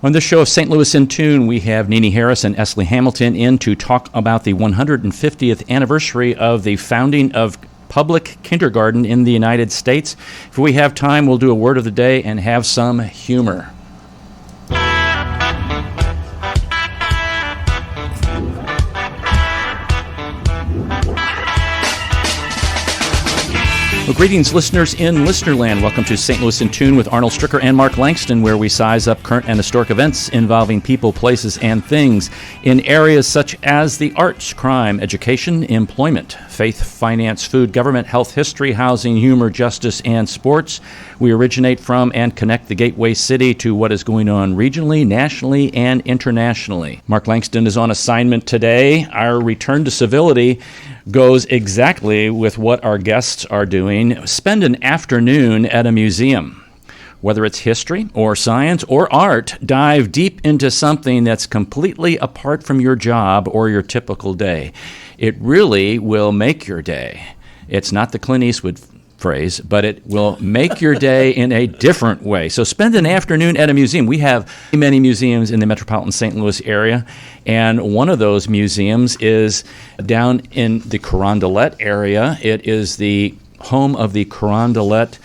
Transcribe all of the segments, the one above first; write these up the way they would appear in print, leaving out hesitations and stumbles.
On this show of St. Louis in Tune, we have Nene Harris and Esley Hamilton in to talk about the 150th anniversary of the founding of public kindergarten in the United States. If we have time, we'll do a word of the day and have some humor. Well, greetings, listeners in Listenerland. Welcome to St. Louis in Tune with Arnold Stricker and Mark Langston, where we size up current and historic events involving people, places, and things in areas such as the arts, crime, education, employment, faith, finance, food, government, health, history, housing, humor, justice, and sports. We originate from and connect the gateway city to what is going on regionally, nationally, and internationally. Mark Langston is on assignment today. Our return to civility goes exactly with what our guests are doing. Spend an afternoon at a museum. Whether it's history or science or art, dive deep into something that's completely apart from your job or your typical day. It really will make your day. It's not the Clint Eastwood phrase, but it will make your day in a different way. So spend an afternoon at a museum. We have many museums in the metropolitan St. Louis area, and one of those museums is down in the Carondelet area. It is the home of the Carondelet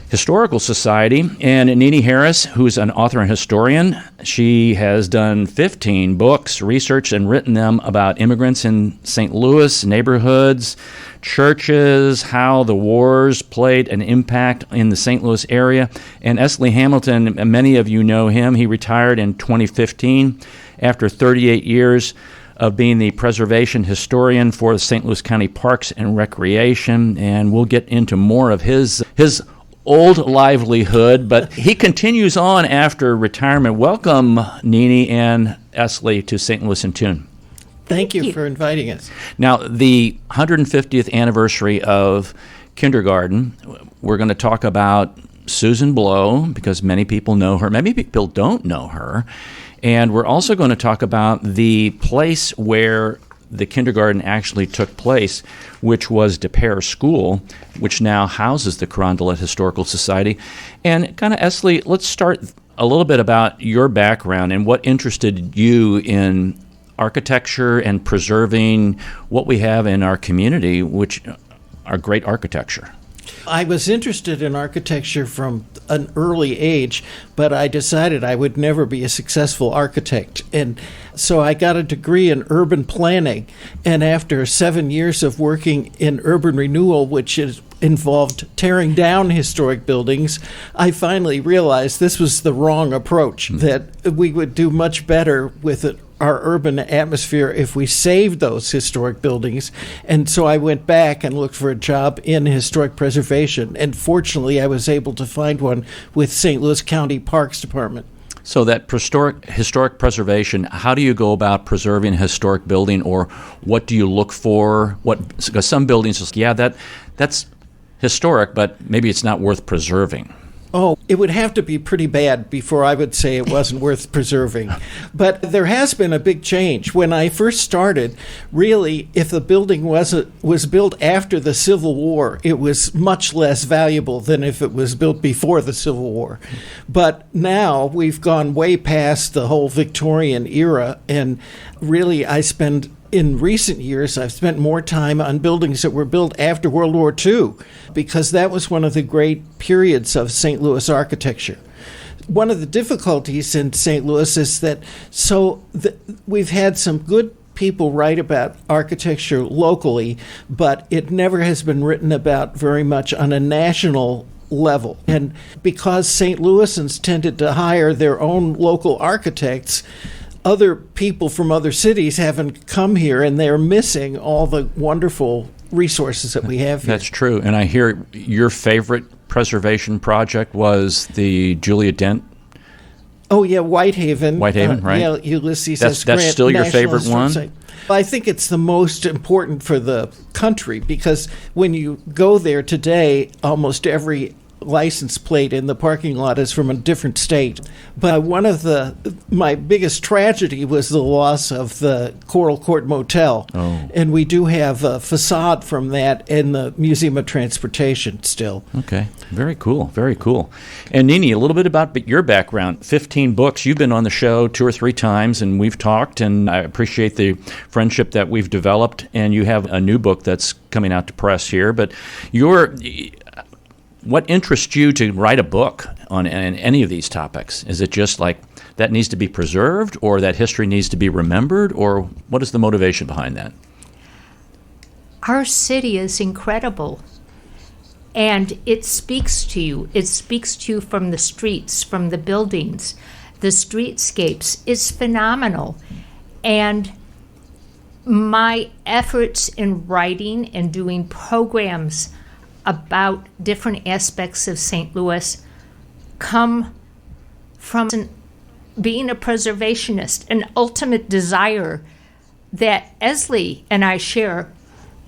Historical Society, and Nene Harris, who's an author and historian, she has done 15 books, researched and written them about immigrants in St. Louis, neighborhoods, churches, how the wars played an impact in the St. Louis area. And Esley Hamilton, many of you know him. He retired in 2015 after 38 years of being the preservation historian for the St. Louis County Parks and Recreation, and we'll get into more of his old livelihood, but he continues on after retirement. Welcome, Nene and Esley, to St. Louis in Tune. Thank you for inviting us. Now, the 150th anniversary of kindergarten, we're going to talk about Susan Blow, because many people know her. Many people don't know her. And we're also going to talk about the place where the kindergarten actually took place, which was DePere School, which now houses the Carondelet Historical Society. And kind of, Esley, let's start a little bit about your background and what interested you in architecture and preserving what we have in our community, which are great architecture. I was interested in architecture from an early age, but I decided I would never be a successful architect. And so I got a degree in urban planning. And after 7 years of working in urban renewal, which involved tearing down historic buildings, I finally realized this was the wrong approach, that we would do much better with our urban atmosphere if we saved those historic buildings. And so I went back and looked for a job in historic preservation. And fortunately, I was able to find one with St. Louis County Parks Department. So that historic preservation, how do you go about preserving a historic building, or what do you look for? Because some buildings, that's historic, but maybe it's not worth preserving. Oh, it would have to be pretty bad before I would say it wasn't worth preserving. But there has been a big change. When I first started, really, if the building was built after the Civil War, it was much less valuable than if it was built before the Civil War. But now we've gone way past the whole Victorian era, and really in recent years, I've spent more time on buildings that were built after World War II, because that was one of the great periods of St. Louis architecture. One of the difficulties in St. Louis is that we've had some good people write about architecture locally, but it never has been written about very much on a national level. And because St. Louisans tended to hire their own local architects, other people from other cities haven't come here, and they're missing all the wonderful resources that we have here. That's true. And I hear your favorite preservation project was the Julia Dent. Oh, yeah, Whitehaven. Right? Yeah, Ulysses S. Grant. That's still your National favorite one? Site. I think it's the most important for the country, because when you go there today, almost every license plate in the parking lot is from a different state. But one of my biggest tragedy was the loss of the Coral Court Motel. Oh. And we do have a facade from that in the Museum of Transportation still. Okay. Very cool. Very cool. And Nini, a little bit about your background. 15 books. You've been on the show 2 or 3 times, and we've talked, and I appreciate the friendship that we've developed. And you have a new book that's coming out to press here. But what interests you to write a book on any of these topics? Is it just like that needs to be preserved, or that history needs to be remembered, or what is the motivation behind that? Our city is incredible, and it speaks to you. It speaks to you from the streets, from the buildings, the streetscapes. It's phenomenal. And my efforts in writing and doing programs about different aspects of St. Louis come from being a preservationist, an ultimate desire that Esley and I share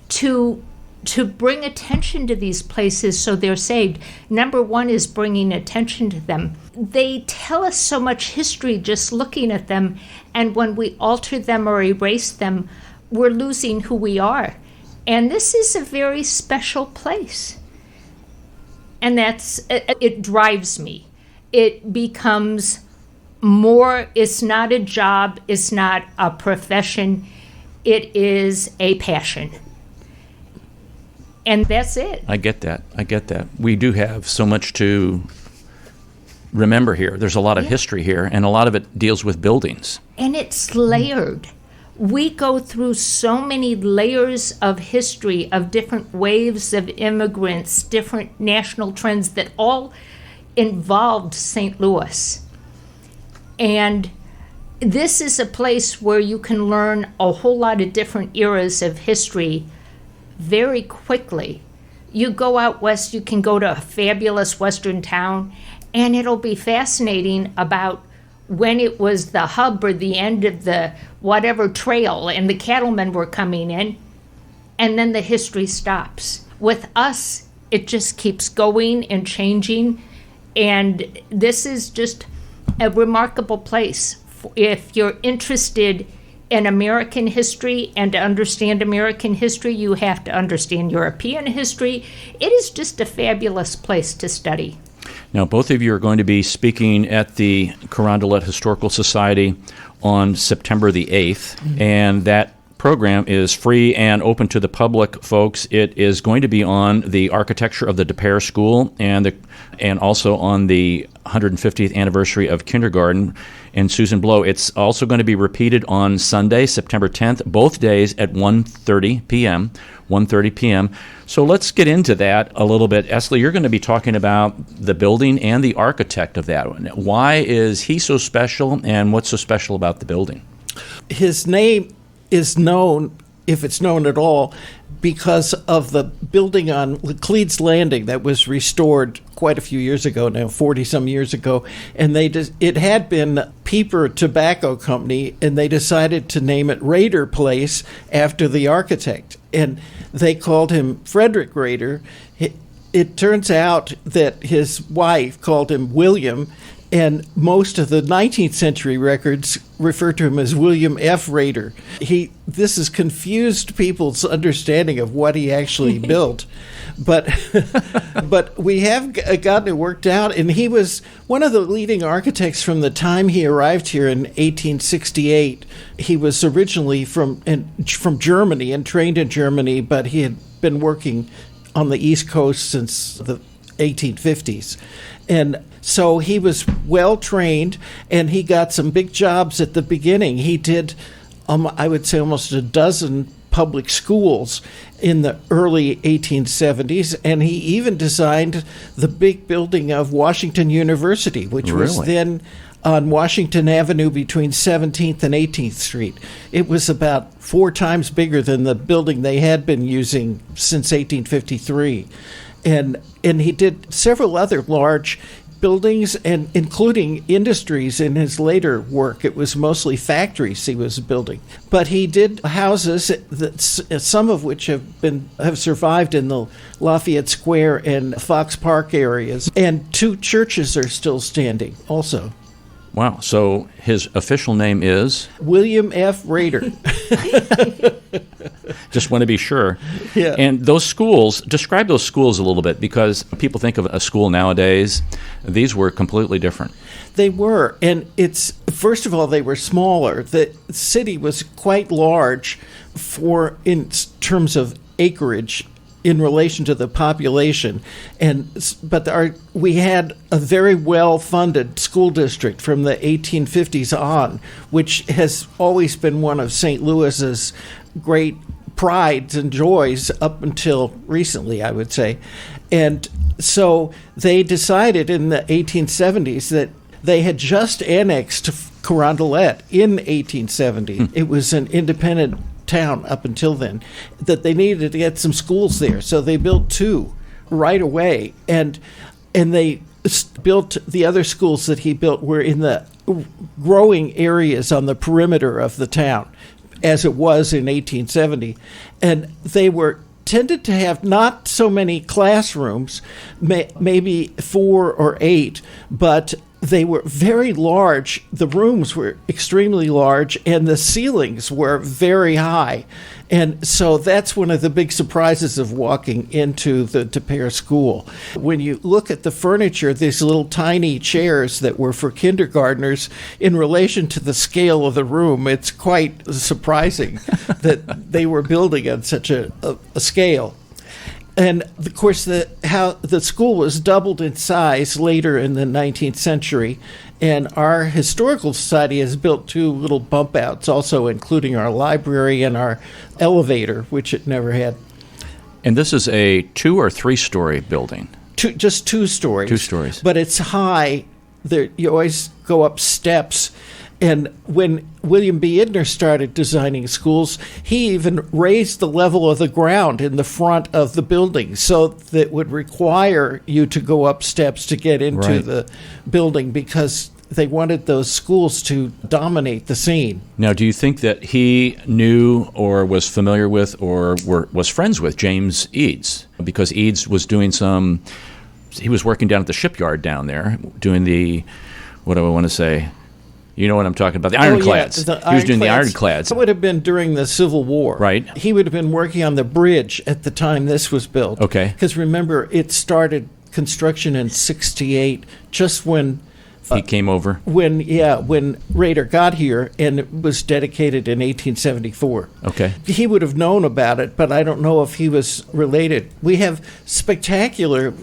to bring attention to these places so they're saved. Number one is bringing attention to them. They tell us so much history just looking at them, and when we alter them or erase them, we're losing who we are. And this is a very special place. And it drives me. It becomes more, it's not a job, it's not a profession, it is a passion. And that's it. I get that. We do have so much to remember here. There's a lot of history here, and a lot of it deals with buildings. And it's layered. We go through so many layers of history, of different waves of immigrants, different national trends that all involved St. Louis. And this is a place where you can learn a whole lot of different eras of history very quickly. You go out west, you can go to a fabulous western town, and it'll be fascinating about when it was the hub or the end of the whatever trail and the cattlemen were coming in, and then the history stops. With us, it just keeps going and changing, and this is just a remarkable place. If you're interested in American history, and to understand American history, you have to understand European history. It is just a fabulous place to study. Now, both of you are going to be speaking at the Carondelet Historical Society on September the 8th, and that program is free and open to the public, folks. It is going to be on the architecture of the DePere School and also on the 150th anniversary of kindergarten and Susan Blow. It's also going to be repeated on Sunday, September 10th, both days at 1:30 p.m. 1:30 p.m. So let's get into that a little bit. Esley, you're going to be talking about the building and the architect of that one. Why is he so special, and what's so special about the building? His name is known, if it's known at all, because of the building on Laclede's Landing that was restored quite a few years ago now, 40-some years ago. And it had been Pieper Tobacco Company, and they decided to name it Rader Place after the architect. And they called him Frederick Rader. It turns out that his wife called him William, and most of the 19th century records refer to him as William F. Rader. This has confused people's understanding of what he actually built, but we have gotten it worked out. And he was one of the leading architects from the time he arrived here in 1868. He was originally from Germany and trained in Germany, but he had been working on the East Coast since the 1850s. And so he was well trained, and he got some big jobs at the beginning. He did, I would say, almost a dozen public schools in the early 1870s, and he even designed the big building of Washington University, which was then on Washington Avenue between 17th and 18th Street. It was about 4 times bigger than the building they had been using since 1853. And he did several other large buildings, and including industries in his later work. It was mostly factories he was building. But he did houses, that, some of which have survived in the Lafayette Square and Fox Park areas. And 2 churches are still standing also. Wow. So his official name is? William F. Rader. Just want to be sure. Yeah. And those schools, describe those schools a little bit, because people think of a school nowadays. These were completely different. They were. And first of all, they were smaller. The city was quite large in terms of acreage in relation to the population, but we had a very well-funded school district from the 1850s on, which has always been one of St. Louis's great prides and joys up until recently, I would say. And so they decided in the 1870s that they had just annexed Carondelet in 1870. It was an independent town up until then, that they needed to get some schools there. So they built 2 right away. And they built the other schools that he built were in the growing areas on the perimeter of the town, as it was in 1870. And they tended to have not so many classrooms, maybe 4 or 8, but they were very large. The rooms were extremely large, and the ceilings were very high. And so that's one of the big surprises of walking into the Tepper School. When you look at the furniture, these little tiny chairs that were for kindergartners, in relation to the scale of the room, it's quite surprising that they were building on such a scale. And, of course, how the school was doubled in size later in the 19th century, and our historical society has built 2 little bump outs also, including our library and our elevator, which it never had. And this is a 2 or 3-story building? Just 2 stories. 2 stories. But it's high. You always go up steps. And when William B. Idner started designing schools, he even raised the level of the ground in the front of the building, so that would require you to go up steps to get into the building, because they wanted those schools to dominate the scene. Now, do you think that he knew or was familiar with or was friends with James Eads? Because Eads was doing he was working down at the shipyard down there, doing what do I want to say? You know what I'm talking about, the ironclads. He was doing the ironclads. That would have been during the Civil War. Right. He would have been working on the bridge at the time this was built. Okay. Because remember, it started construction in 1968, just when he came over. When Rader got here, and it was dedicated in 1874. Okay. He would have known about it, but I don't know if he was related. We have spectacular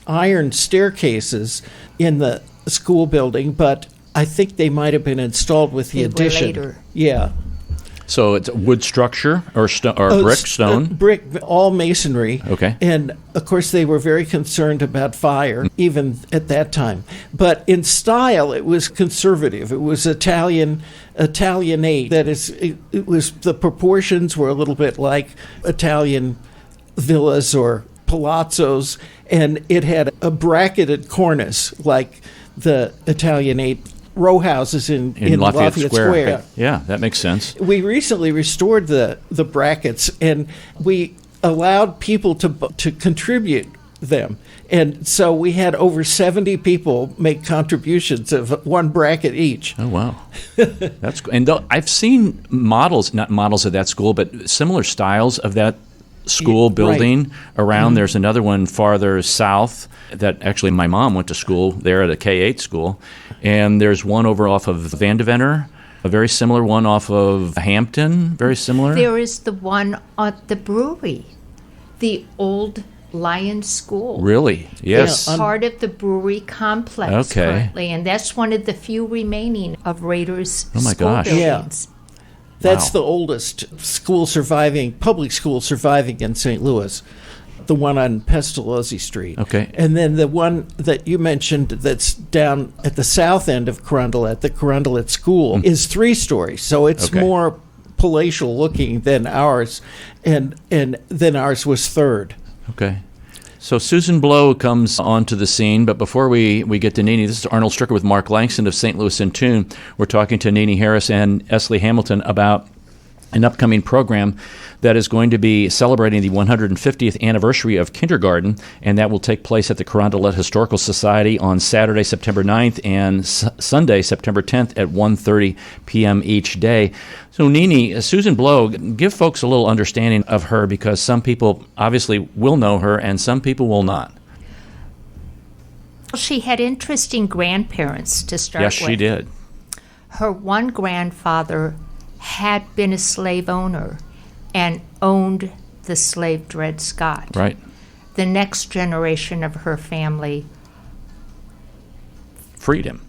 iron staircases in the school building, but I think they might have been installed with the addition. Later. Yeah. So it's a wood structure or brick, stone? Brick, all masonry. Okay. And, of course, they were very concerned about fire, even at that time. But in style, it was conservative. It was Italianate. That is, it was, the proportions were a little bit like Italian villas or palazzos, and it had a bracketed cornice like the Italianate row houses in Lafayette Square. Yeah, that makes sense. We recently restored the brackets, and we allowed people to contribute them. And so we had over 70 people make contributions of 1 bracket each. Oh, wow. That's and I've seen not models of that school, but similar styles of that school building around. There's another one farther south that actually my mom went to school there at a K-8 school. And there's one over off of Van Deventer, a very similar one off of Hampton, very similar. There is the one at the brewery, the old Lion School. Really? Yes. It's part of the brewery complex currently, and that's one of the few remaining of Rader's school buildings. That's the oldest public school surviving in St. Louis, the one on Pestalozzi Street. Okay. And then the one that you mentioned that's down at the south end of Carondelet, the Carondelet School, is 3 stories. So it's more palatial looking than ours, and then ours was 3rd. Okay. So Susan Blow comes onto the scene, but before we get to Nene, this is Arnold Stricker with Mark Langston of St. Louis in Tune. We're talking to Nene Harris and Esley Hamilton about an upcoming program that is going to be celebrating the 150th anniversary of kindergarten, and that will take place at the Carondelet Historical Society on Saturday, September 9th, and Sunday, September 10th at 1:30 p.m. each day. So, Nene, Susan Blow, give folks a little understanding of her, because some people obviously will know her and some people will not. She had interesting grandparents to start with. Yes, she did. Her one grandfather had been a slave owner and owned the slave Dred Scott. Right. The next generation of her family freed him.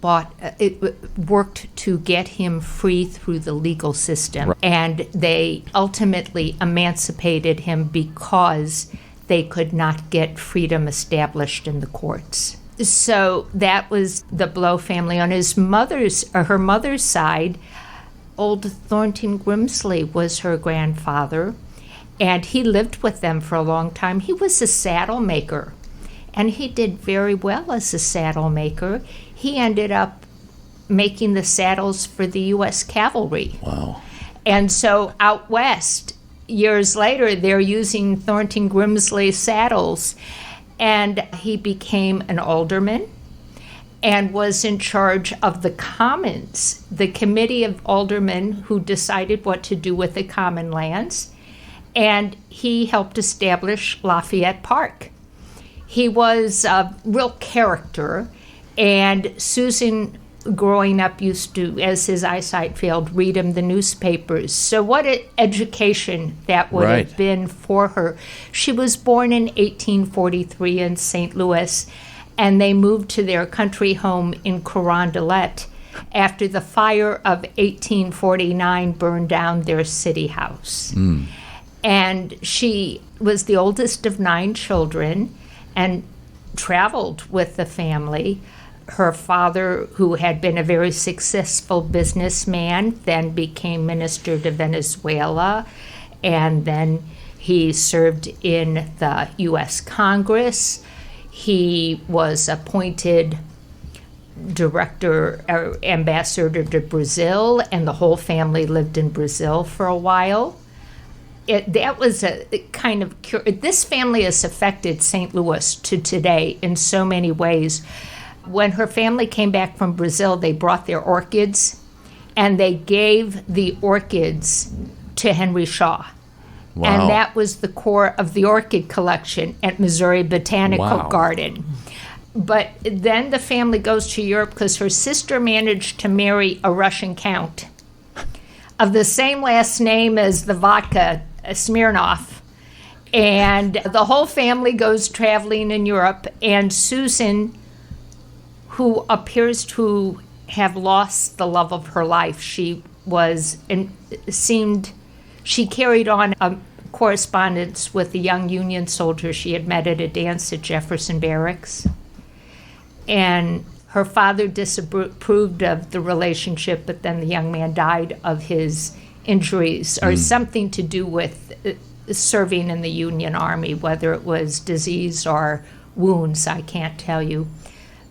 Worked to get him free through the legal system. Right. And they ultimately emancipated him because they could not get freedom established in the courts. So that was the Blow family. On her mother's side, old Thornton Grimsley was her grandfather, and he lived with them for a long time. He was a saddle maker, and he did very well as a saddle maker. He ended up making the saddles for the U.S. cavalry. Wow. And so out west, years later, they're using Thornton Grimsley saddles, and he became an alderman and was in charge of the Commons, the committee of aldermen who decided what to do with the common lands, and he helped establish Lafayette Park. He was a real character, and Susan, growing up, used to, as his eyesight failed, read him the newspapers. So what an education that would Right. have been for her. She was born in 1843 in St. Louis, and they moved to their country home in Carondelet after the fire of 1849 burned down their city house. And she was the oldest of 9 children and traveled with the family. Her father, who had been a very successful businessman, then became minister to Venezuela, and then he served in the U.S. Congress. He was appointed ambassador to Brazil, and the whole family lived in Brazil for a while. That was a kind of this family has affected St. Louis to today in so many ways. When her family came back from Brazil, they brought their orchids, and they gave the orchids to Henry Shaw. Wow. And that was the core of the orchid collection at Missouri Botanical Garden. But then the family goes to Europe because her sister managed to marry a Russian count of the same last name as the vodka, Smirnoff. And the whole family goes traveling in Europe, and Susan, who appears to have lost the love of her life, she carried on a correspondence with a young Union soldier she had met at a dance at Jefferson Barracks. And her father disapproved of the relationship, but then the young man died of his injuries or something to do with serving in the Union Army, whether it was disease or wounds, I can't tell you.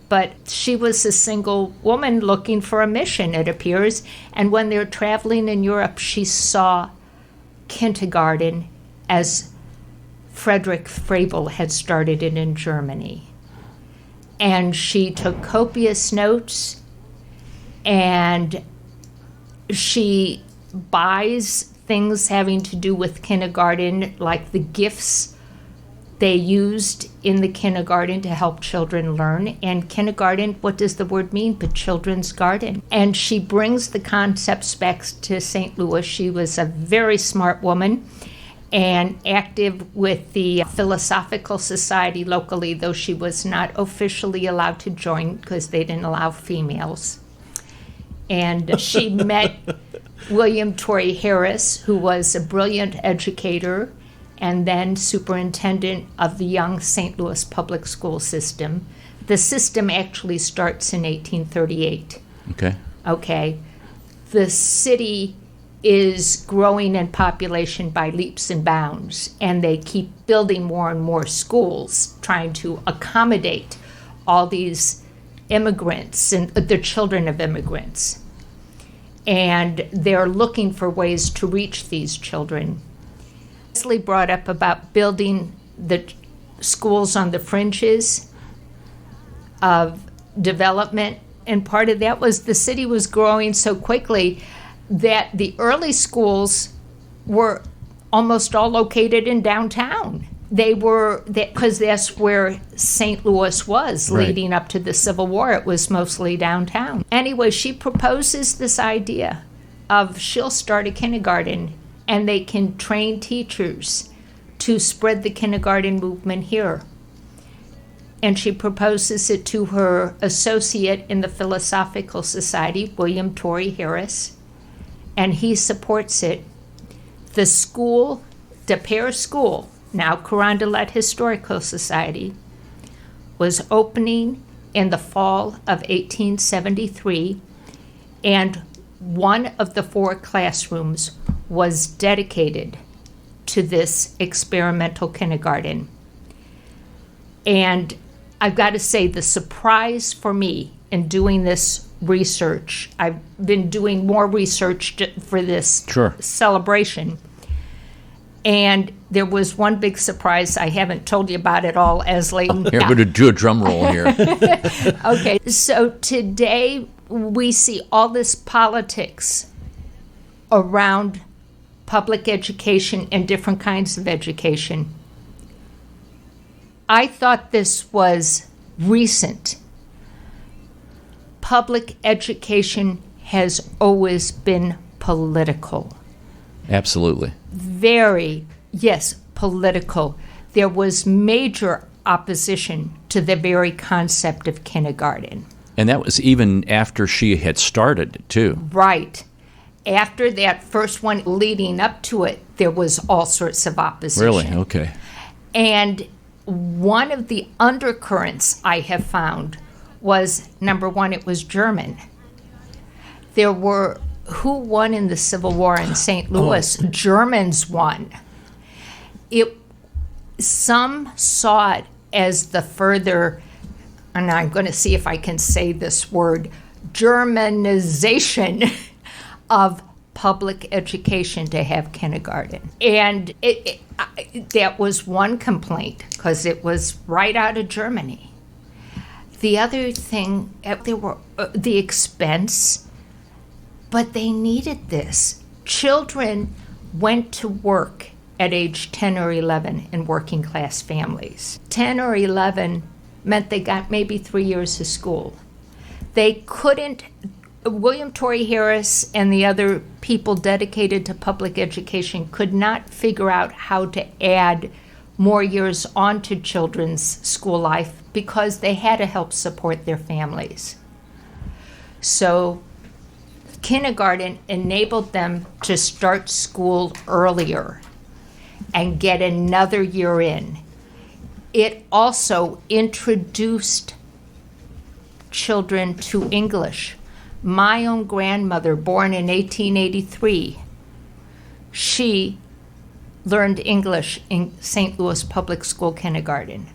But she was a single woman looking for a mission, it appears. And when they're traveling in Europe, she saw kindergarten as Frederick Froebel had started it in Germany. And she took copious notes, and she buys things having to do with kindergarten, like the gifts they used in the kindergarten to help children learn. And kindergarten, what does the word mean but children's garden? And she brings the concepts back to St. Louis. She was a very smart woman and active with the Philosophical Society locally, though she was not officially allowed to join because they didn't allow females. And she met William Torrey Harris, who was a brilliant educator and then superintendent of the young St. Louis public school system. The system actually starts in 1838. Okay. The city is growing in population by leaps and bounds, and they keep building more and more schools, trying to accommodate all these immigrants and the children of immigrants. And they're looking for ways to reach these children. Leslie brought up about building the schools on the fringes of development, and part of that was the city was growing so quickly that the early schools were almost all located in downtown. They were, because that's where St. Louis was leading up to the Civil War. It was mostly downtown. Anyway, she proposes this idea of she'll start a kindergarten and they can train teachers to spread the kindergarten movement here. And she proposes it to her associate in the Philosophical Society, William Torrey Harris, and he supports it. The school, De Pere School, now Carondelet Historical Society, was opening in the fall of 1873, and one of the 4 classrooms was dedicated to this experimental kindergarten. And I've got to say, the surprise for me in doing this research, I've been doing more research for this celebration, and there was one big surprise. I haven't told you about it all, Esley. Here, I'm going to do a drum roll here. Okay, so today we see all this politics around public education and different kinds of education. I thought this was recent. Public education has always been political. Absolutely. Very, yes, political. There was major opposition to the very concept of kindergarten. And that was even after she had started, too. Right. After that first one leading up to it, there was all sorts of opposition. Really? Okay. And one of the undercurrents I have found was, number one, it was German. There were, who won in the Civil War in St. Louis? Germans won. Some saw it as the further, and I'm going to see if I can say this word, Germanization of public education to have kindergarten. And that was one complaint, because it was right out of Germany. The other thing, there were the expense, but they needed this. Children went to work at age 10 or 11 in working class families. 10 or 11 meant they got maybe 3 years of school. They couldn't, William Torrey Harris and the other people dedicated to public education could not figure out how to add more years onto children's school life because they had to help support their families. So kindergarten enabled them to start school earlier and get another year in. It also introduced children to English. My own grandmother, born in 1883, she learned English in St. Louis Public School kindergarten.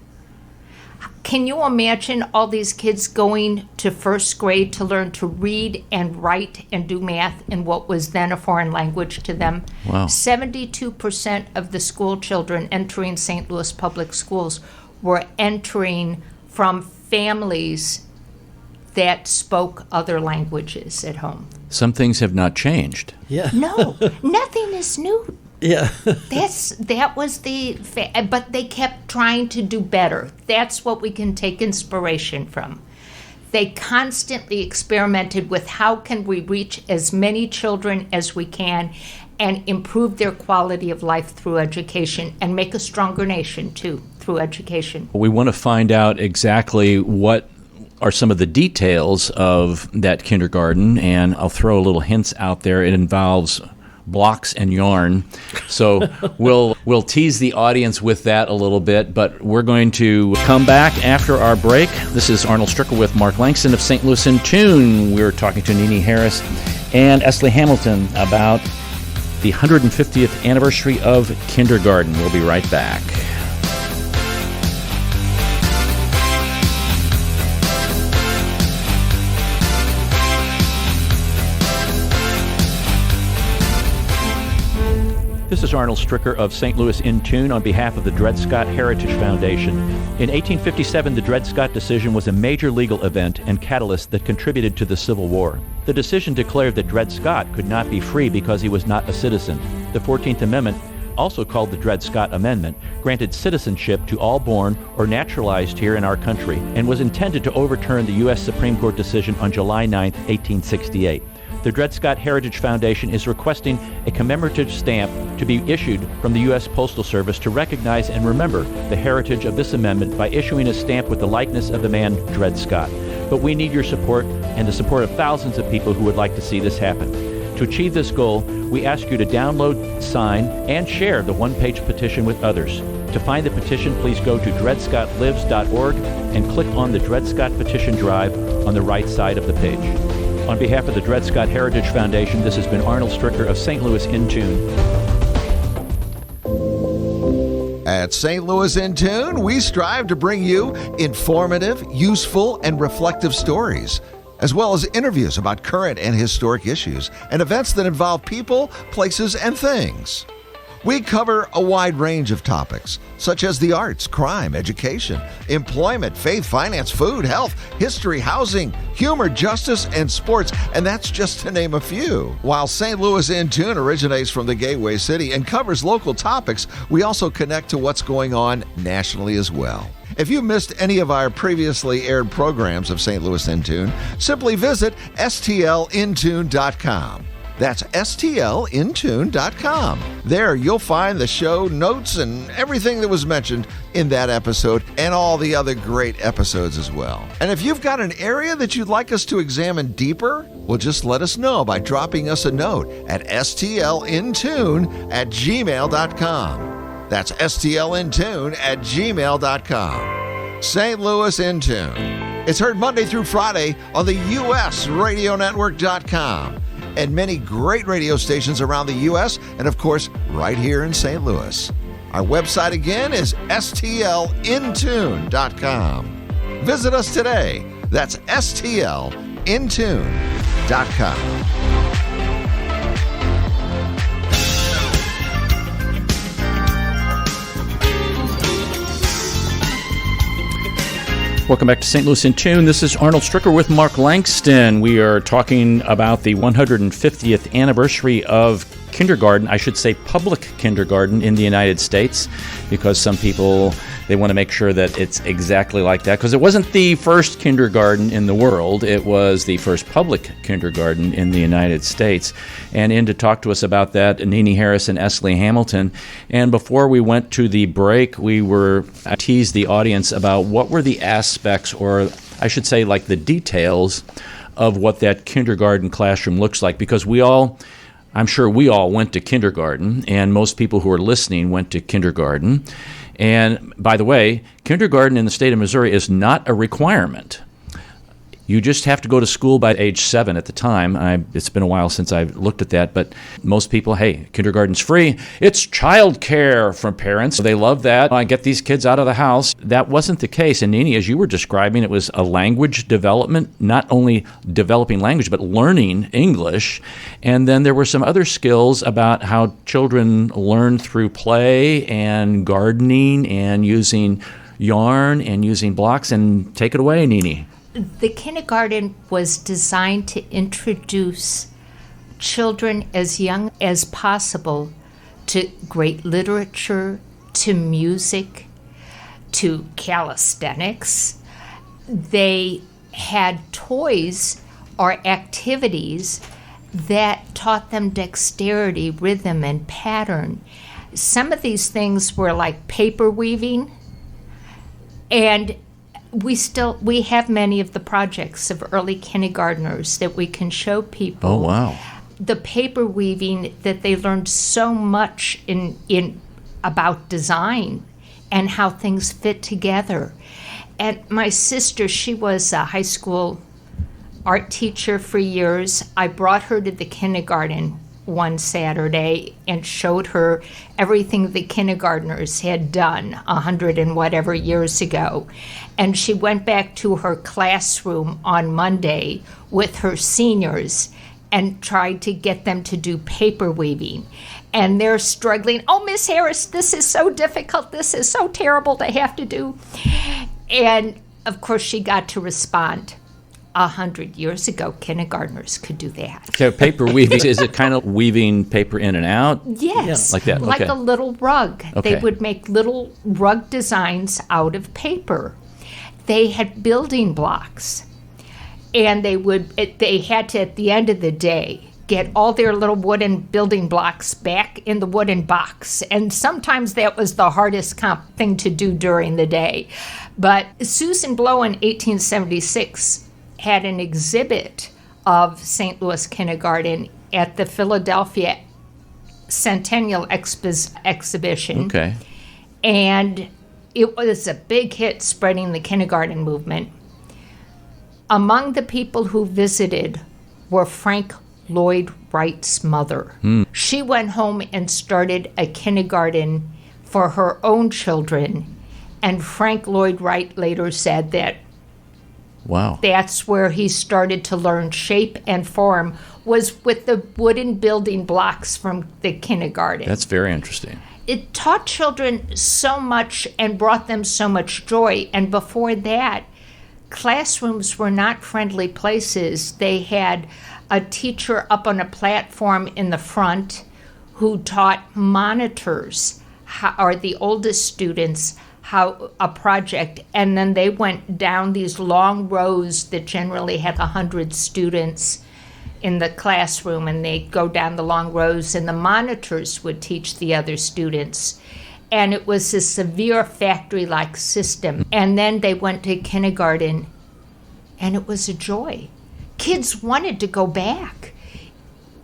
Can you imagine all these kids going to first grade to learn to read and write and do math in what was then a foreign language to them? Wow. 72% of the school children entering St. Louis Public Schools were entering from families that spoke other languages at home. Some things have not changed. Yeah. No, nothing is new. Yeah. That was but they kept trying to do better. That's what we can take inspiration from. They constantly experimented with how can we reach as many children as we can and improve their quality of life through education and make a stronger nation, too, through education. We want to find out exactly what are some of the details of that kindergarten, and I'll throw a little hints out there. It involves blocks and yarn. So we'll tease the audience with that a little bit, but we're going to come back after our break. This is Arnold Stricker with Mark Langston of St. Louis in Tune. We're talking to Nene Harris and Esley Hamilton about the 150th anniversary of kindergarten. We'll be right back. This is Arnold Stricker of St. Louis in Tune on behalf of the Dred Scott Heritage Foundation. In 1857, the Dred Scott decision was a major legal event and catalyst that contributed to the Civil War. The decision declared that Dred Scott could not be free because he was not a citizen. The 14th Amendment, also called the Dred Scott Amendment, granted citizenship to all born or naturalized here in our country and was intended to overturn the U.S. Supreme Court decision on July 9, 1868. The Dred Scott Heritage Foundation is requesting a commemorative stamp to be issued from the U.S. Postal Service to recognize and remember the heritage of this amendment by issuing a stamp with the likeness of the man Dred Scott. But we need your support and the support of thousands of people who would like to see this happen. To achieve this goal, we ask you to download, sign, and share the one-page petition with others. To find the petition, please go to dredscottlives.org and click on the Dred Scott Petition Drive on the right side of the page. On behalf of the Dred Scott Heritage Foundation, this has been Arnold Stricker of St. Louis in Tune. At St. Louis in Tune, we strive to bring you informative, useful, and reflective stories, as well as interviews about current and historic issues and events that involve people, places, and things. We cover a wide range of topics, such as the arts, crime, education, employment, faith, finance, food, health, history, housing, humor, justice, and sports, and that's just to name a few. While St. Louis in Tune originates from the Gateway City and covers local topics, we also connect to what's going on nationally as well. If you missed any of our previously aired programs of St. Louis in Tune, simply visit stlintune.com. That's stlintune.com. There you'll find the show notes and everything that was mentioned in that episode and all the other great episodes as well. And if you've got an area that you'd like us to examine deeper, well, just let us know by dropping us a note at stlintune@gmail.com. That's stlintune@gmail.com. St. Louis in Tune. It's heard Monday through Friday on the USRadioNetwork.com. and many great radio stations around the U.S. and, of course, right here in St. Louis. Our website again is stlintune.com. Visit us today. That's stlintune.com. Welcome back to St. Louis in Tune. This is Arnold Stricker with Mark Langston. We are talking about the 150th anniversary of kindergarten, I should say public kindergarten in the United States, because some people, they want to make sure that it's exactly like that, because it wasn't the first kindergarten in the world, it was the first public kindergarten in the United States. And in to talk to us about that, Nene Harris and Esley Hamilton. And before we went to the break, I teased the audience about what were the aspects, or I should say like the details of what that kindergarten classroom looks like, because I'm sure we all went to kindergarten, and most people who are listening went to kindergarten. And by the way, kindergarten in the state of Missouri is not a requirement. You just have to go to school by age 7 at the time. It's been a while since I've looked at that, but most people, hey, kindergarten's free. It's child care from parents. They love that. I get these kids out of the house. That wasn't the case. And Nene, as you were describing, it was a language development, not only developing language, but learning English. And then there were some other skills about how children learn through play and gardening and using yarn and using blocks. And take it away, Nene. The kindergarten was designed to introduce children as young as possible to great literature, to music, to calisthenics. They had toys or activities that taught them dexterity, rhythm, and pattern. Some of these things were like paper weaving, and we have many of the projects of early kindergartners that we can show people. Oh, wow. The paper weaving that they learned so much in about design and how things fit together. And my sister, she was a high school art teacher for years. I brought her to the kindergarten one Saturday and showed her everything the kindergartners had done 100 and whatever years ago. And she went back to her classroom on Monday with her seniors and tried to get them to do paper weaving. And they're struggling. Oh, Miss Harris, this is so difficult. This is so terrible to have to do. And of course, she got to respond. 100 years ago, kindergartners could do that. Okay, paper weaving, is it kind of weaving paper in and out? Yes. Like that, like okay. a little rug. Okay. They would make little rug designs out of paper. They had building blocks. And they had to, at the end of the day, get all their little wooden building blocks back in the wooden box. And sometimes that was the hardest thing to do during the day. But Susan Blow in 1876 had an exhibit of St. Louis Kindergarten at the Philadelphia Centennial Exhibition. Okay. And it was a big hit spreading the kindergarten movement. Among the people who visited were Frank Lloyd Wright's mother. She went home and started a kindergarten for her own children. And Frank Lloyd Wright later said that Wow. that's where he started to learn shape and form, was with the wooden building blocks from the kindergarten. That's very interesting. It taught children so much and brought them so much joy. And before that, classrooms were not friendly places. They had a teacher up on a platform in the front who taught monitors, or the oldest students, how a project, and then they went down these long rows that generally had 100 students in the classroom, and they'd go down the long rows, and the monitors would teach the other students. And it was a severe factory-like system. And then they went to kindergarten, and it was a joy. Kids wanted to go back.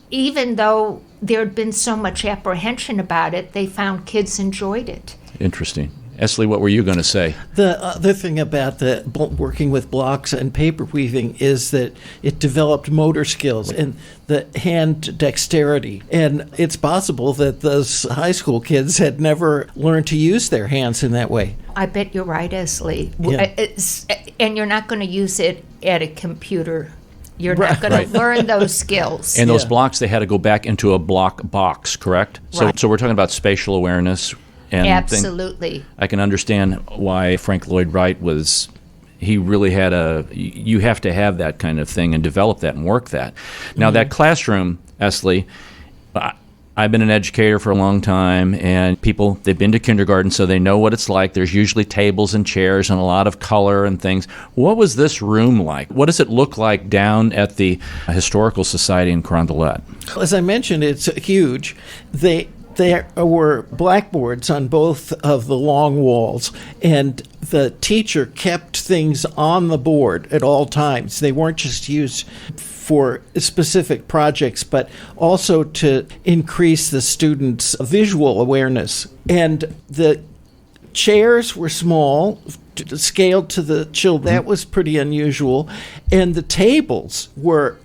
Even though there had been so much apprehension about it, they found kids enjoyed it. Interesting. Esley, what were you going to say? The other thing about the working with blocks and paper weaving is that it developed motor skills and the hand dexterity. And it's possible that those high school kids had never learned to use their hands in that way. I bet you're right, Esley. Yeah. And you're not going to use it at a computer. You're not going Right. to learn those skills. And those Yeah. blocks, they had to go back into a block box, correct? Right. So we're talking about spatial awareness. And Absolutely. I can understand why Frank Lloyd Wright he really had you have to have that kind of thing and develop that and work that. Now, that classroom, Esley, I've been an educator for a long time, and people, they've been to kindergarten, so they know what it's like. There's usually tables and chairs and a lot of color and things. What was this room like? What does it look like down at the Historical Society in Carondelet? As I mentioned, it's huge. There were blackboards on both of the long walls, and the teacher kept things on the board at all times. They weren't just used for specific projects, but also to increase the students' visual awareness. And the chairs were small, scaled to the children. That was pretty unusual. And the tables were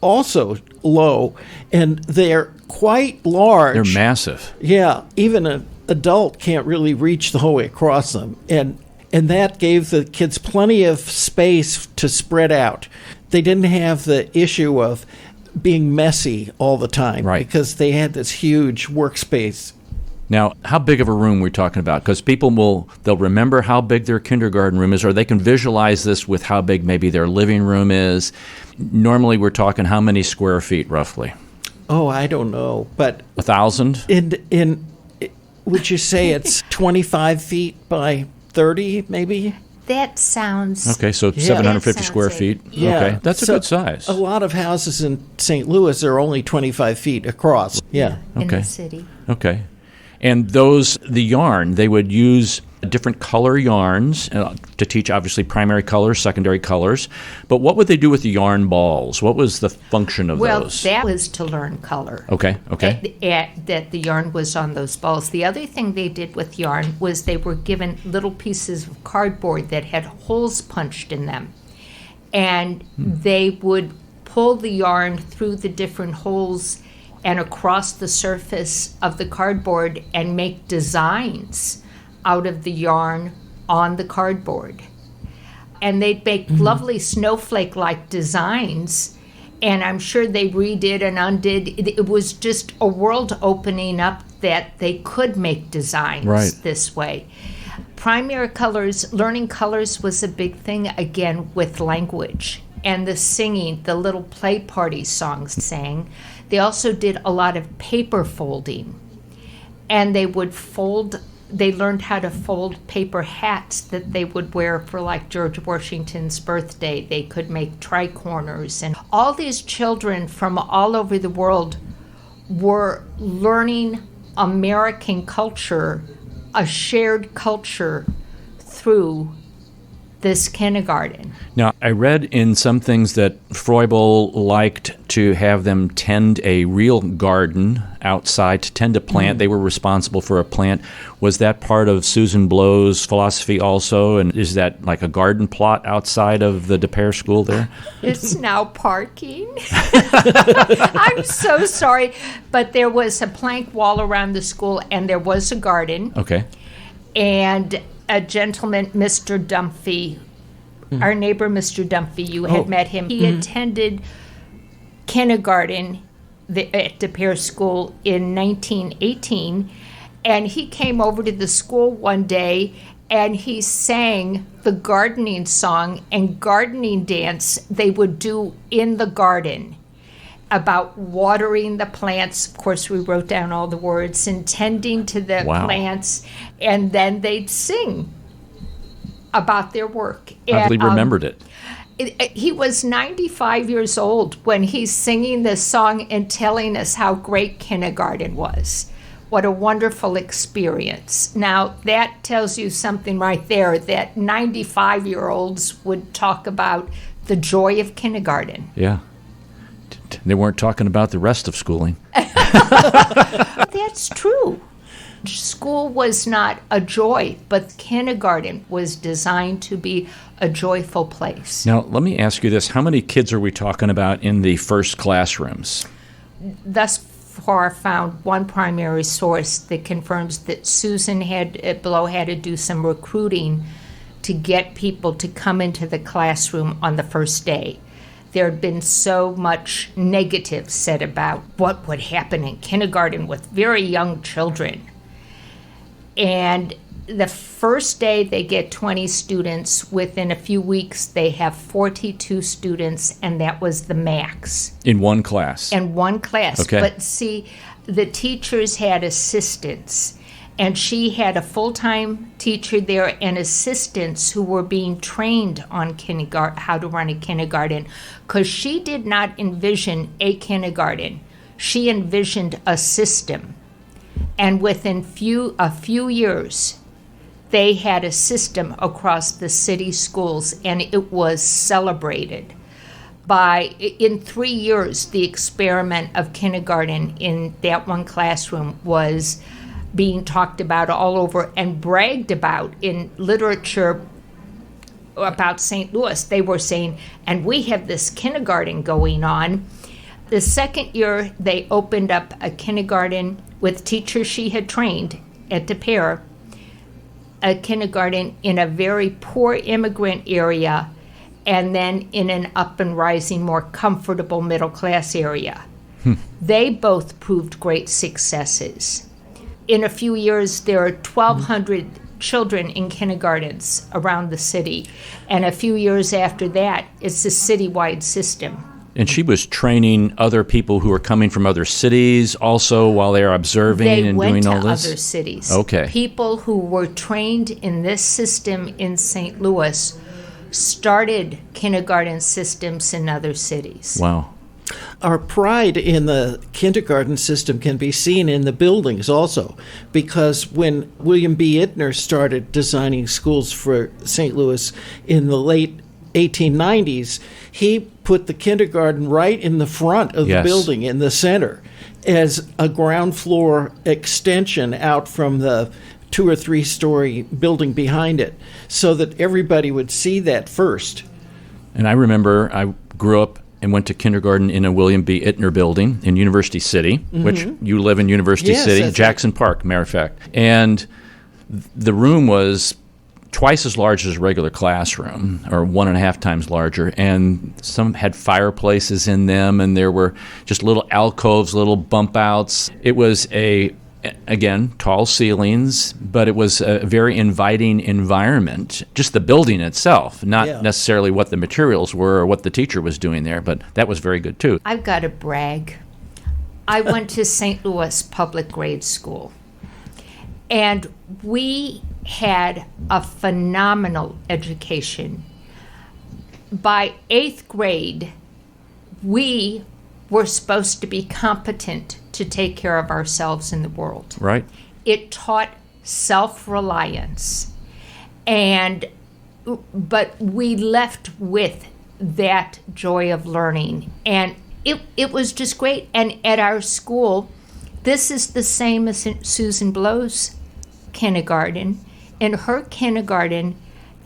also low, and they're quite large. They're massive. Yeah, even an adult can't really reach the whole way across them. And that gave the kids plenty of space to spread out. They didn't have the issue of being messy all the time, Right. because they had this huge workspace. Now, how big of a room are we talking about? Because they'll remember how big their kindergarten room is, or they can visualize this with how big maybe their living room is. Normally, we're talking how many square feet, roughly? Oh, I don't know, but 1,000? would you say it's 25 feet by 30, maybe? That sounds... Okay, so Yeah. 750 That square sounds feet. Yeah. Okay, that's a So good size. A lot of houses in St. Louis are only 25 feet across. Yeah. in Okay. the city. Okay. And the yarn, they would use different color yarns to teach, obviously, primary colors, secondary colors. But what would they do with the yarn balls? What was the function of Well, those? that was to learn color. Okay. That the yarn was on those balls. The other thing they did with yarn was they were given little pieces of cardboard that had holes punched in them. And they would pull the yarn through the different holes and across the surface of the cardboard and make designs out of the yarn on the cardboard. And they'd make lovely snowflake-like designs, and I'm sure they redid and undid. It was just a world opening up that they could make designs this way. Primary colors, learning colors was a big thing, again, with language. And the singing, the little play party songs sang. They also did a lot of paper folding. And they would fold, they learned how to fold paper hats that they would wear for like George Washington's birthday. They could make tricorners. And all these children from all over the world were learning American culture, a shared culture, through this kindergarten. Now, I read in some things that Froebel liked to have them tend a real garden outside, to tend a plant. They were responsible for a plant. Was that part of Susan Blow's philosophy also? And is that like a garden plot outside of the DePere School there? It's now parking. I'm so sorry. But there was a plank wall around the school, and there was a garden. Okay. And a gentleman, Mr. Dumphy, our neighbor, Mr. Dumphy, you had met him. He attended kindergarten at DePere School in 1918, and he came over to the school one day, and he sang the gardening song and gardening dance they would do in the garden about watering the plants. Of course, we wrote down all the words, and tending to the plants, and then they'd sing about their work. I really remembered it. He was 95 years old when he's singing this song and telling us how great kindergarten was. What a wonderful experience. Now, that tells you something right there, that 95-year-olds would talk about the joy of kindergarten. Yeah. They weren't talking about the rest of schooling. That's true. School was not a joy, but kindergarten was designed to be a joyful place. Now, let me ask you this. How many kids are we talking about in the first classrooms? Thus far, found one primary source that confirms that Susan Blow had to do some recruiting to get people to come into the classroom on the first day. There had been so much negative said about what would happen in kindergarten with very young children. And the first day they get 20 students. Within a few weeks, they have 42 students, and that was the max. In one class? In one class. Okay. But see, the teachers had assistants. And she had a full-time teacher there and assistants who were being trained on how to run a kindergarten, because she did not envision a kindergarten. She envisioned a system. And within a few years, they had a system across the city schools, and it was celebrated. In 3 years, the experiment of kindergarten in that one classroom was being talked about all over and bragged about in literature about St. Louis. They were saying, and we have this kindergarten going on. The second year, they opened up a kindergarten with teachers she had trained at DePere, a kindergarten in a very poor immigrant area, and then in an up and rising, more comfortable middle class area. They both proved great successes. In a few years, there are 1,200 children in kindergartens around the city. And a few years after that, it's a citywide system. And she was training other people who were coming from other cities also while they were observing and doing all this? They went to other cities. Okay. People who were trained in this system in St. Louis started kindergarten systems in other cities. Wow. Our pride in the kindergarten system can be seen in the buildings also, because when William B. Idner started designing schools for St. Louis in the late 1890s, he put the kindergarten right in the front of the building, in the center, as a ground floor extension out from the 2 or 3 story building behind it, so that everybody would see that first. And I remember I grew up and went to kindergarten in a William B. Ittner building in University City, which you live in University Yes, City, that's Jackson Park, matter of fact. And the room was twice as large as a regular classroom, or 1.5 times larger, and some had fireplaces in them, and there were just little alcoves, little bump outs. It was again, tall ceilings, but it was a very inviting environment. Just the building itself, not necessarily what the materials were or what the teacher was doing there, but that was very good too. I've got to brag. I went to St. Louis Public Grade School, and we had a phenomenal education. By 8th grade, we were supposed to be competent to take care of ourselves in the world. Right. It taught self-reliance, but we left with that joy of learning, and it was just great. And at our school, this is the same as Susan Blow's kindergarten. In her kindergarten,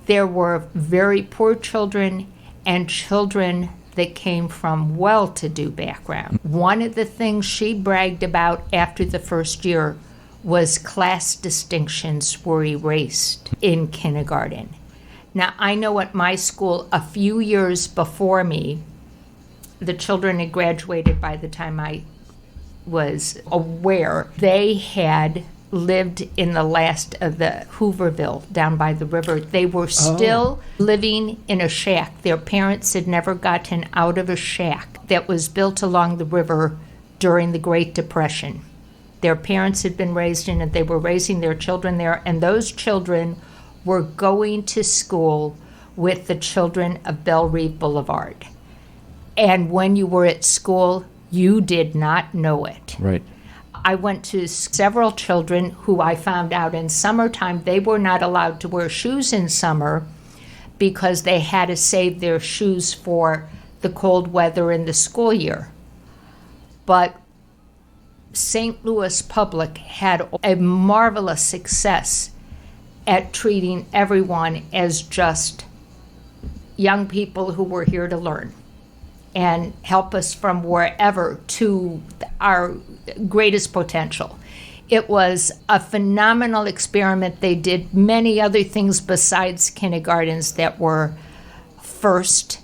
there were very poor children and children that came from well-to-do background. One of the things she bragged about after the first year was class distinctions were erased in kindergarten. Now, I know at my school, a few years before me, the children had graduated by the time I was aware. They had lived in the last of the Hooverville down by the river. They were still living in a shack. Their parents had never gotten out of a shack that was built along the river during the Great Depression. Their parents had been raised in it. They were raising their children there, and those children were going to school with the children of Belle Reve Boulevard. And when you were at school, you did not know it. Right. I went to several children who I found out in summertime they were not allowed to wear shoes in summer because they had to save their shoes for the cold weather in the school year. But St. Louis Public had a marvelous success at treating everyone as just young people who were here to learn and help us from wherever to our greatest potential. It was a phenomenal experiment. They did many other things besides kindergartens that were first,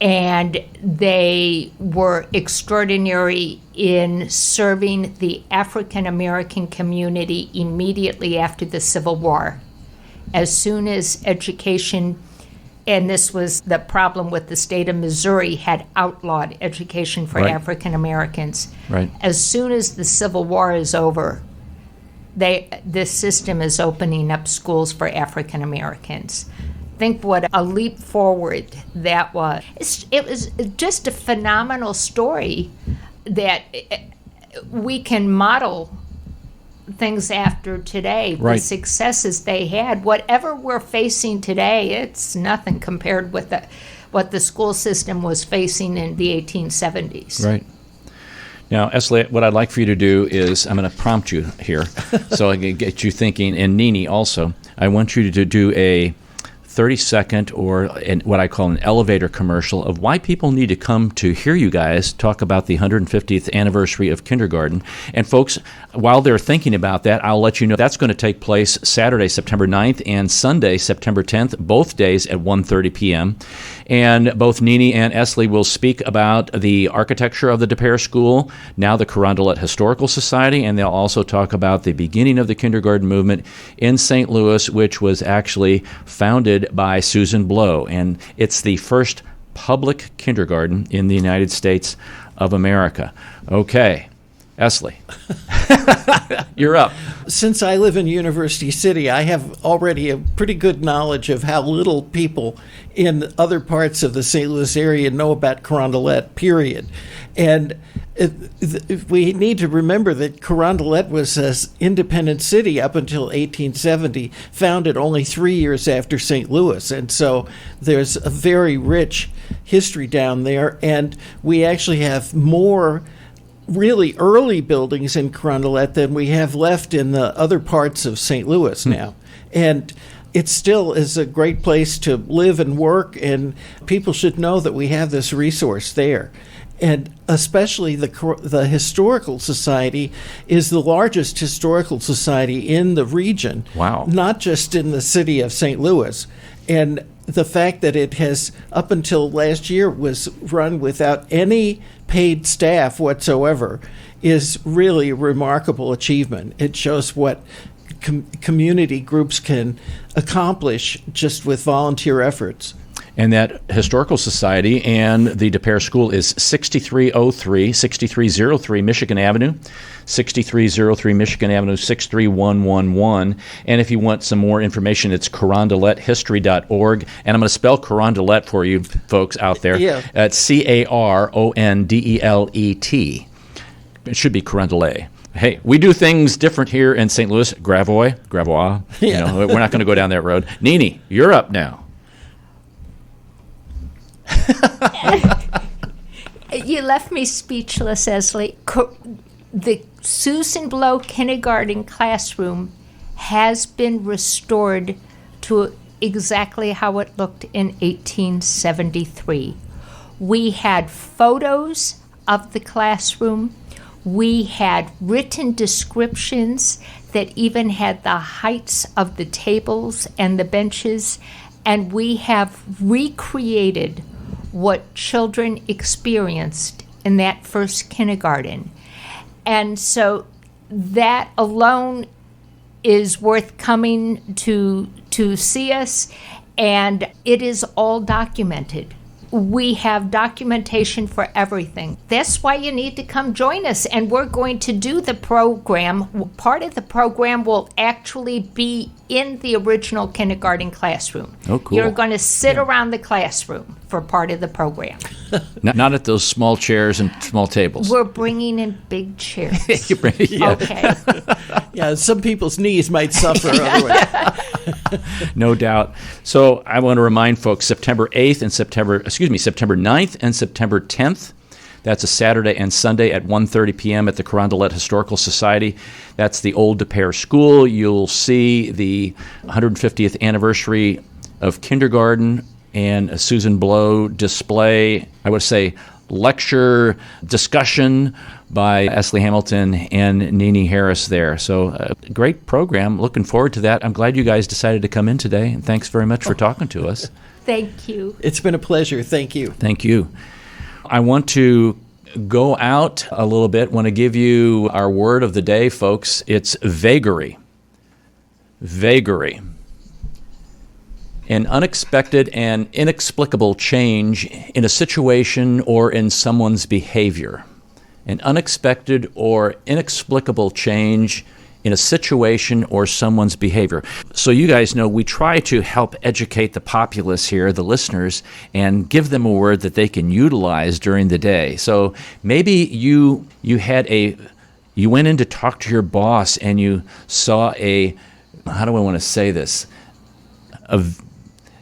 and they were extraordinary in serving the African American community immediately after the Civil War. As soon as education, and this was the problem with the state of Missouri, had outlawed education for African Americans. Right. As soon as the Civil War is over, this system is opening up schools for African Americans. Think what a leap forward that was. It was just a phenomenal story that we can model things after today. Right. The successes they had, whatever we're facing today, it's nothing compared with what the school system was facing in the 1870s. Right. Now, Esley, what I'd like for you to do is I'm going to prompt you here so I can get you thinking, and Nini also. I want you to do a 30-second or what I call an elevator commercial of why people need to come to hear you guys talk about the 150th anniversary of kindergarten. And folks, while they're thinking about that, I'll let you know that's going to take place Saturday, September 9th and Sunday, September 10th, both days at 1:30 p.m. And both Nini and Esley will speak about the architecture of the DePere School, now the Carondelet Historical Society, and they'll also talk about the beginning of the kindergarten movement in St. Louis, which was actually founded by Susan Blow, and it's the first public kindergarten in the United States of America. Okay, Esley, you're up. Since I live in University City, I have already a pretty good knowledge of how little people in other parts of the St. Louis area know about Carondelet, period. And we need to remember that Carondelet was an independent city up until 1870, founded only 3 years after St. Louis. And so there's a very rich history down there. And we actually have more really early buildings in Carondelet than we have left in the other parts of St. Louis now. And it still is a great place to live and work, and people should know that we have this resource there. And especially the Historical Society is the largest historical society in the region. Wow. Not just in the city of St. Louis. And the fact that it has, up until last year, was run without any paid staff whatsoever is really a remarkable achievement. It shows what community groups can accomplish just with volunteer efforts. And that Historical Society and the Des Peres School is 6303 Michigan Avenue, 6303 Michigan Avenue, 63111. And if you want some more information, it's carondelethistory.org. And I'm going to spell Carondelet for you folks out there. Yeah. It's Carondelet. It should be Carondelet. Hey, we do things different here in St. Louis. Gravois. Yeah. We're not going to go down that road. Nini, you're up now. You left me speechless, Esley. The Susan Blow kindergarten classroom has been restored to exactly how it looked in 1873. We had photos of the classroom. We had written descriptions that even had the heights of the tables and the benches, and we have recreated what children experienced in that first kindergarten. And so that alone is worth coming to see us, and it is all documented. We have documentation for everything. That's why you need to come join us, and we're going to do the program. Part of the program will actually be in the original kindergarten classroom. Oh, cool. You're going to sit around the classroom for part of the program. Not at those small chairs and small tables. We're bringing in big chairs. Yeah. Okay. Yeah, some people's knees might suffer otherwise. No doubt. So I want to remind folks, September 9th and September 10th. That's a Saturday and Sunday at 1:30 p.m. at the Carondelet Historical Society. That's the old Des Peres School. You'll see the 150th anniversary of kindergarten and a Susan Blow display, I would say lecture discussion by Esley Hamilton and Nini Harris there. So a great program. Looking forward to that. I'm glad you guys decided to come in today, and thanks very much for talking to us. Thank you. It's been a pleasure. Thank you. Thank you. I want to go out a little bit. Want to give you our word of the day, folks. It's vagary. Vagary. An unexpected and inexplicable change in a situation or in someone's behavior. An unexpected or inexplicable change in a situation or someone's behavior. So you guys know we try to help educate the populace here, the listeners, and give them a word that they can utilize during the day. So maybe you went in to talk to your boss and you saw how do I want to say this?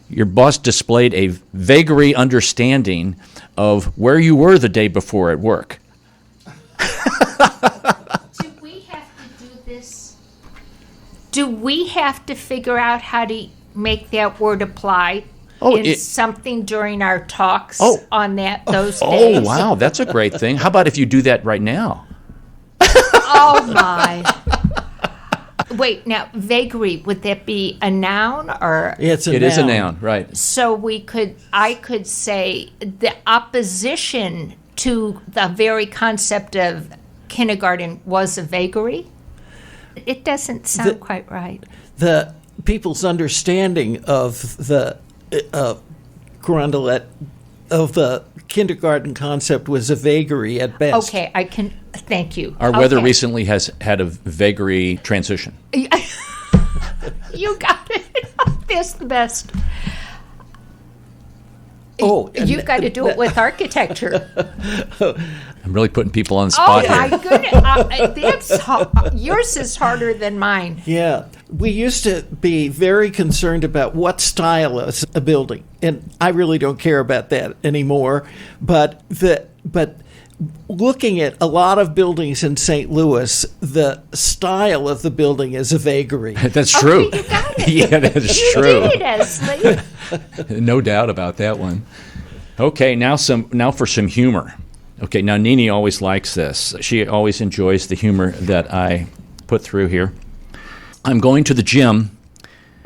Your boss displayed a vagary understanding of where you were the day before at work. Do we have to do this? Do we have to figure out how to make that word apply something during our talks on those days? Oh, wow, that's a great thing. How about if you do that right now? Oh, my. Wait, now, vagary, would that be a noun or? It is a noun, right. So I could say the opposition to the very concept of kindergarten was a vagary? It doesn't sound quite right. The people's understanding of the Carondelet, of the kindergarten concept was a vagary at best. Okay, thank you. Our weather recently has had a vagary transition. You got it. That's the best. You got to do it with architecture. I'm really putting people on the spot Oh, my here. goodness. Yours is harder than mine. Yeah. We used to be very concerned about what style is a building, and I really don't care about that anymore. But looking at a lot of buildings in St. Louis, the style of the building is a vagary. That's true. Oh, you got it. Yeah, that's You true. did it, Esley. No doubt about that one. Okay, now for some humor. Okay, now Nini always likes this. She always enjoys the humor that I put through here. I'm going to the gym.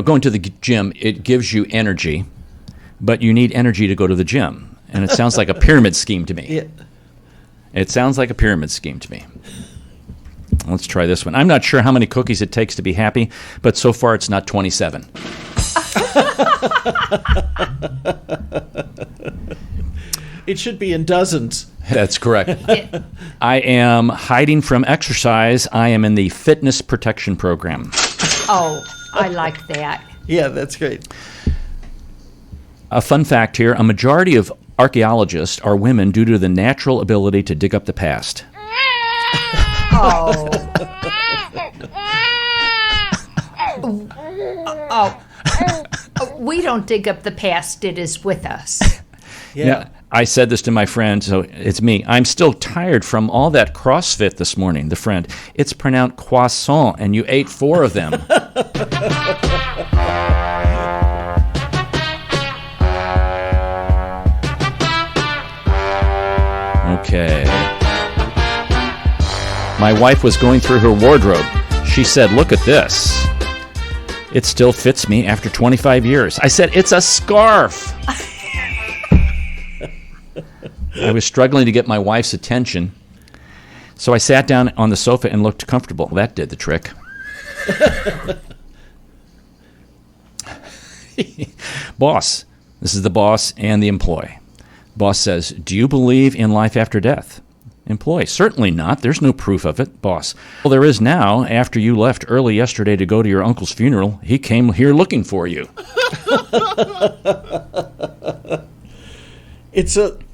Going to the gym, it gives you energy, but you need energy to go to the gym. And it sounds like a pyramid scheme to me. Yeah. It sounds like a pyramid scheme to me. Let's try this one. I'm not sure how many cookies it takes to be happy, but so far it's not 27. It should be in dozens. That's correct. I am hiding from exercise. I am in the fitness protection program. Oh, I like that. Yeah, that's great. A fun fact here, a majority of archaeologists are women due to the natural ability to dig up the past. Oh. We don't dig up the past. It is with us. Yeah. Now, I said this to my friend, so it's me. I'm still tired from all that CrossFit this morning, the friend. It's pronounced croissant, and you ate 4 of them. Okay. My wife was going through her wardrobe. She said, "Look at this. It still fits me after 25 years." I said, "It's a scarf." I was struggling to get my wife's attention, so I sat down on the sofa and looked comfortable. That did the trick. Boss. This is the boss and the employee. Boss says, "Do you believe in life after death?" Employee, "Certainly not. There's no proof of it." Boss, "Well, there is now. After you left early yesterday to go to your uncle's funeral, he came here looking for you."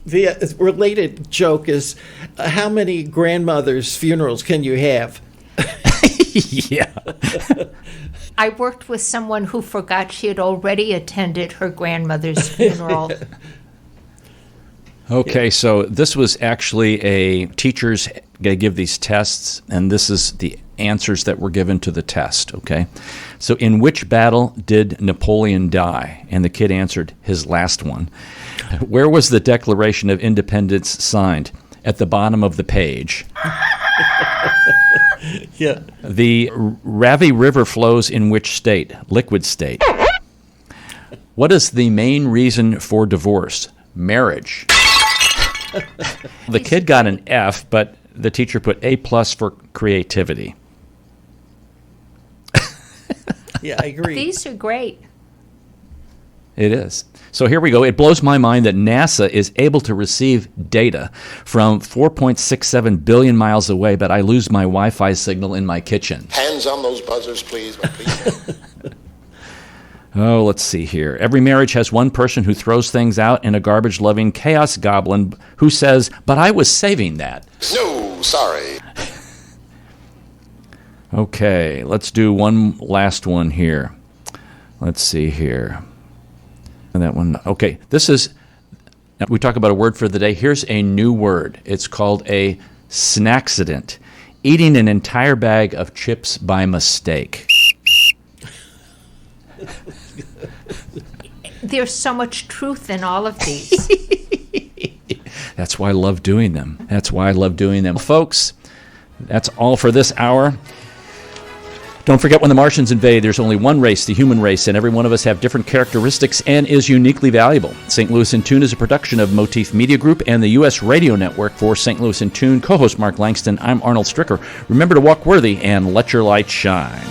The related joke is, how many grandmothers' funerals can you have? Yeah. I worked with someone who forgot she had already attended her grandmother's funeral. Okay, so this was actually teachers give these tests, and this is the answers that were given to the test, okay? So in which battle did Napoleon die? And the kid answered, his last one. Where was the Declaration of Independence signed? At the bottom of the page. Yeah. The Ravi River flows in which state? Liquid state. What is the main reason for divorce? Marriage. The kid got an F, but the teacher put A+ for creativity. Yeah, I agree. These are great. It is. So here we go. It blows my mind that NASA is able to receive data from 4.67 billion miles away, but I lose my Wi-Fi signal in my kitchen. Hands on those buzzers, please. Please. Oh, let's see here. Every marriage has one person who throws things out and a garbage-loving chaos goblin who says, "But I was saving that." No, sorry. Okay, let's do one last one here. Let's see here. And that one. Okay, this is, we talk about a word for the day. Here's a new word. It's called a snacksident. Eating an entire bag of chips by mistake. There's so much truth in all of these. That's why I love doing them. That's why I love doing them. Folks, that's all for this hour. Don't forget, when the Martians invade, there's only one race, the human race, and every one of us have different characteristics and is uniquely valuable. St. Louis in Tune is a production of Motif Media Group and the U.S. Radio Network. For St. Louis in Tune, co-host Mark Langston, I'm Arnold Stricker. Remember to walk worthy and let your light shine.